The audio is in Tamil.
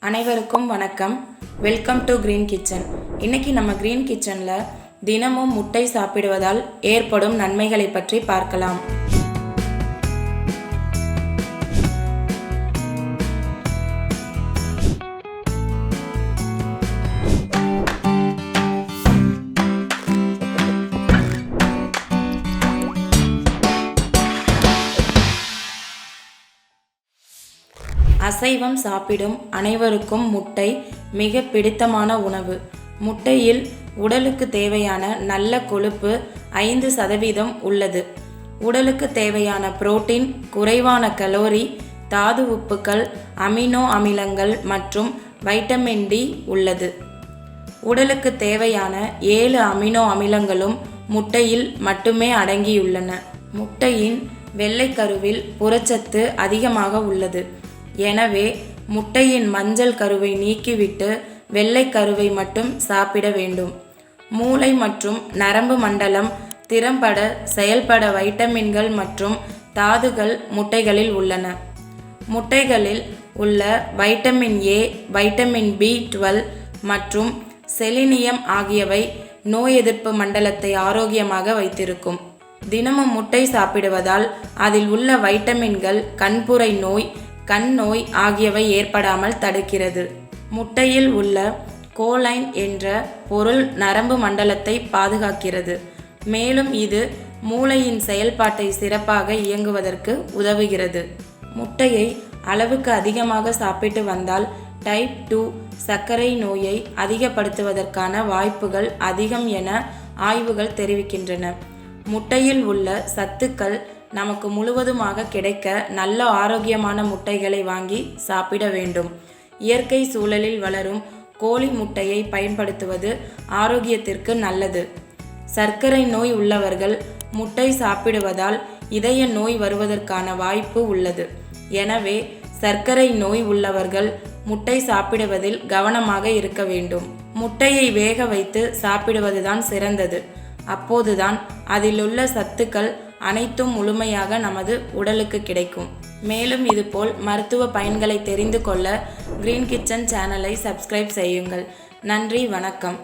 அனைவருக்கும் வணக்கம். Welcome to green kitchen. இன்னைக்கு நம்ம கிரீன் கிச்சனில் தினமும் முட்டை சாப்பிடுவதால் ஏற்படும் நன்மைகளை பற்றி பார்க்கலாம். அசைவம் சாப்பிடும் அனைவருக்கும் முட்டை மிக பிடித்தமான உணவு. முட்டையில் உடலுக்கு தேவையான நல்ல கொழுப்பு 5% உள்ளது. உடலுக்கு தேவையான புரோட்டீன், குறைவான கலோரி, தாது உப்புக்கள், அமினோ அமிலங்கள் மற்றும் வைட்டமின் டி உள்ளது. உடலுக்கு தேவையான 7 அமினோ அமிலங்களும் முட்டையில் மட்டுமே அடங்கியுள்ளன. முட்டையின் வெள்ளைக்கருவில் புரதச்சத்து அதிகமாக உள்ளது. எனவே முட்டையின் மஞ்சள் கருவை நீக்கிவிட்டு வெள்ளை கருவை மட்டும் சாப்பிட வேண்டும். மூளை மற்றும் நரம்பு மண்டலம் திறம்பட செயல்பட வைட்டமின்கள் மற்றும் தாதுகள் முட்டைகளில் உள்ளன. முட்டைகளில் உள்ள வைட்டமின் ஏ, வைட்டமின் B12 மற்றும் செலினியம் ஆகியவை நோய் எதிர்ப்பு மண்டலத்தை ஆரோக்கியமாக வைத்திருக்கும். தினமும் முட்டை சாப்பிடுவதால் அதில் உள்ள வைட்டமின்கள் கண்புரை நோய், கண் நோய் ஆகியவை ஏற்படாமல் தடுக்கிறது. முட்டையில் உள்ள கோலைன் என்ற பொருள் நரம்பு மண்டலத்தை பாதுகாக்கிறது. மேலும் இது மூளையின் செயல்பாட்டை சிறப்பாக இயங்குவதற்கு உதவுகிறது. முட்டையை அளவுக்கு அதிகமாக சாப்பிட்டு வந்தால் டைப் 2 சர்க்கரை நோயை அதிகப்படுத்துவதற்கான வாய்ப்புகள் அதிகம் என ஆய்வுகள் தெரிவிக்கின்றன. முட்டையில் உள்ள சத்துக்கள் நமக்கு முழுவதுமாக கிடைக்க நல்ல ஆரோக்கியமான முட்டைகளை வாங்கி சாப்பிட வேண்டும். இயற்கை சூழலில் வளரும் கோழி முட்டையை பயன்படுத்துவது ஆரோக்கியத்திற்கு நல்லது. சர்க்கரை நோய் உள்ளவர்கள் முட்டை சாப்பிடுவதால் இதய நோய் வருவதற்கான வாய்ப்பு உள்ளது. எனவே சர்க்கரை நோய் உள்ளவர்கள் முட்டை சாப்பிடுவதில் கவனமாக இருக்க வேண்டும். முட்டையை வேக வைத்து சாப்பிடுவதுதான் சிறந்தது. அப்போதுதான் அதிலுள்ள சத்துக்கள் அனைத்தும் முழுமையாக நமது உடலுக்கு கிடைக்கும். மேலும் இதுபோல் மருத்துவ பயன்களை தெரிந்து கொள்ள கிரீன் கிச்சன் சேனலை சப்ஸ்கிரைப் செய்யுங்கள். நன்றி, வணக்கம்.